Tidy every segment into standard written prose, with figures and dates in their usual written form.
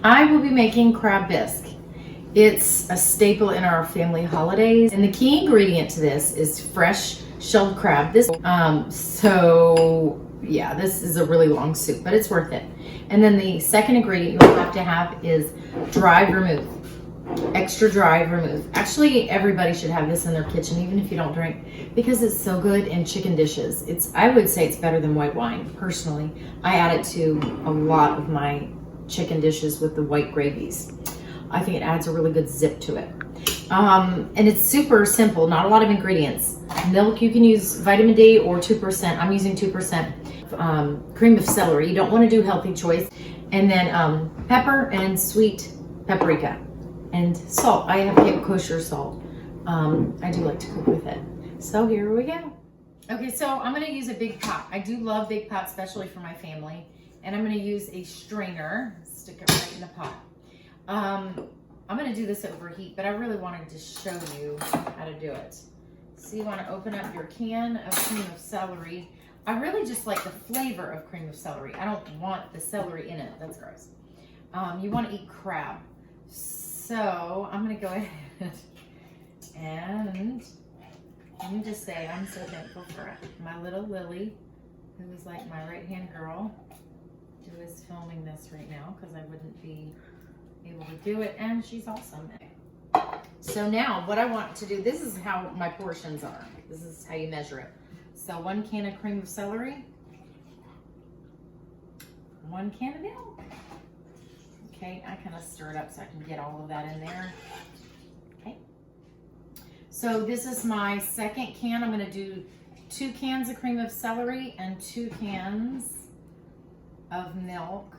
I will be making crab bisque. It's a staple in our family holidays, and the key ingredient to this is fresh shelled crab. So yeah, this is a really long soup, but it's worth it. And then the second ingredient you'll have to have is dry vermouth, extra dry vermouth. Actually, everybody should have this in their kitchen, even if you don't drink, because it's so good in chicken dishes. I would say it's better than white wine, personally. I add it to a lot of my chicken dishes with the white gravies. I think it adds a really good zip to it. And it's super simple, not a lot of ingredients. Milk, you can use vitamin D or 2%. I'm using 2%. Cream of celery, you don't want to do healthy choice. And then pepper and sweet paprika. And salt, I have kept kosher salt. I do like to cook with it. So here we go. Okay, so I'm gonna use a big pot. I do love big pots, especially for my family. And I'm gonna use a strainer, stick it right in the pot. I'm gonna do this over heat, but I really wanted to show you how to do it. So you wanna open up your can of cream of celery. I really just like the flavor of cream of celery. I don't want the celery in it, that's gross. You wanna eat crab. So I'm gonna go ahead and let me just say I'm so thankful for my little Lily, who is like my right-hand girl, who is filming this right now because I wouldn't be able to do it, and she's awesome. So now what I want to do, this is how my portions are. This is how you measure it. So 1 can of cream of celery, 1 can of milk. Okay, I kind of stir it up so I can get all of that in there. Okay. So this is my second can. I'm gonna do 2 cans of cream of celery and 2 cans of milk.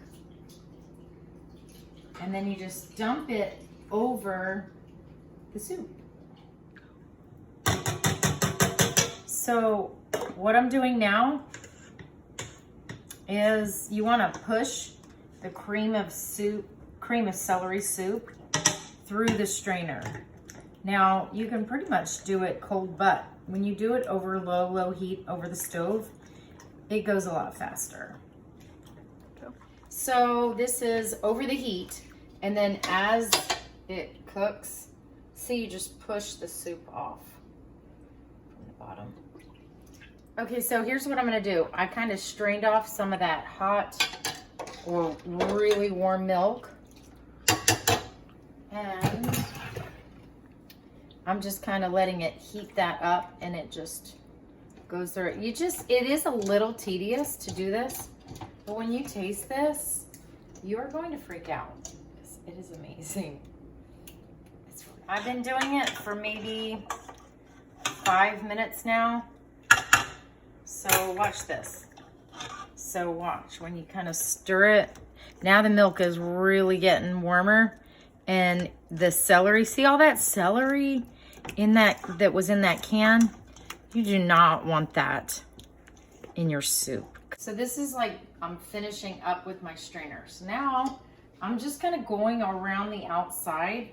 And then you just dump it over the soup. So what I'm doing now is you want to push the cream of celery soup through the strainer. Now you can pretty much do it cold, but when you do it over low heat over the stove, it goes a lot faster. So this is over the heat, and then as it cooks, see, you just push the soup off from the bottom. Okay, so here's what I'm gonna do. I kind of strained off some of that hot or really warm milk, and I'm just kind of letting it heat that up, and it just goes through it. It is a little tedious to do this, but when you taste this, you are going to freak out. It is amazing. I've been doing it for maybe 5 minutes now. So watch this. So watch, when you kind of stir it, now the milk is really getting warmer, and the celery, see all that celery in that was in that can? You do not want that in your soup. So this is like, I'm finishing up with my strainer. So now I'm just kind of going around the outside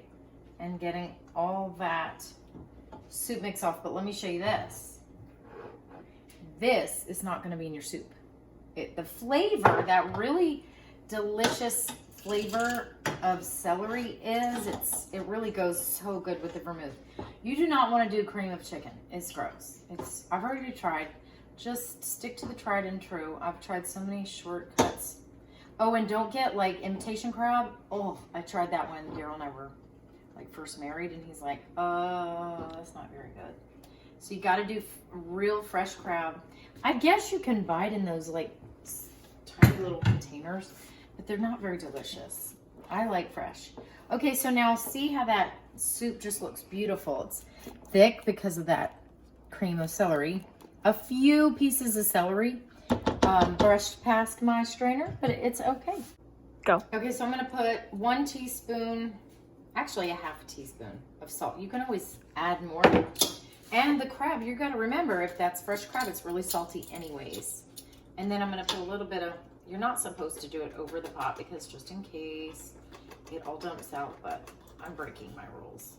and getting all that soup mix off. But let me show you this. This is not going to be in your soup. The flavor, that really delicious flavor of celery it really goes so good with the vermouth. You do not want to do cream of chicken. It's gross. I've already tried. Just stick to the tried and true. I've tried so many shortcuts. Oh, and don't get like imitation crab. Oh, I tried that when Daryl and I were like first married, and he's like, that's not very good. So you got to do real fresh crab. I guess you can buy it in those like tiny little containers, but they're not very delicious. I like fresh. Okay, so now see how that soup just looks beautiful. It's thick because of that cream of celery. A few pieces of celery brushed past my strainer, but it's okay. Go. Okay, so I'm gonna put 1 teaspoon, actually a half a teaspoon of salt. You can always add more. And the crab, you gotta remember, if that's fresh crab, it's really salty anyways. And then I'm gonna put a little bit of, you're not supposed to do it over the pot because just in case it all dumps out, but I'm breaking my rules.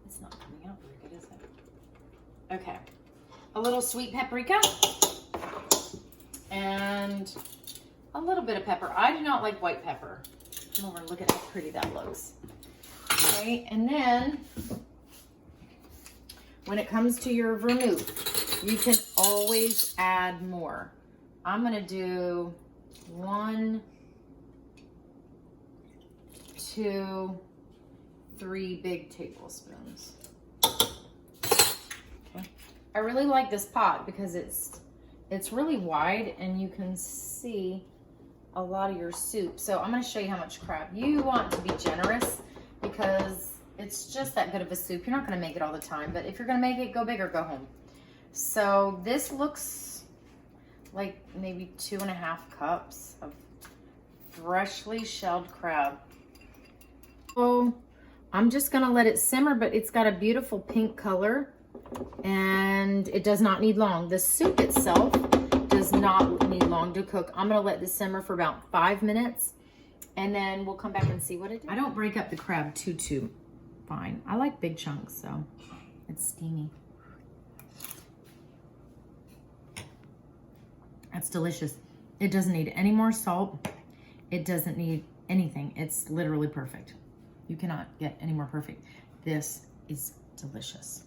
It's not coming out very good, is it? Okay. A little sweet paprika and a little bit of pepper. I do not like white pepper. Come over and look at how pretty that looks. Okay, and then when it comes to your vermouth, you can always add more. I'm gonna do 1, 2, 3 big tablespoons. Okay. I really like this pot because it's really wide and you can see a lot of your soup. So I'm going to show you how much crab. You want to be generous because it's just that good of a soup. You're not going to make it all the time, but if you're going to make it, go big or go home. So this looks like maybe 2.5 cups of freshly shelled crab. So I'm just going to let it simmer, but it's got a beautiful pink color and it does not need long. The soup itself does not need long to cook. I'm gonna let this simmer for about 5 minutes and then we'll come back and see what it did. I don't break up the crab too fine. I like big chunks, so it's steamy. That's delicious. It doesn't need any more salt. It doesn't need anything. It's literally perfect. You cannot get any more perfect. This is delicious.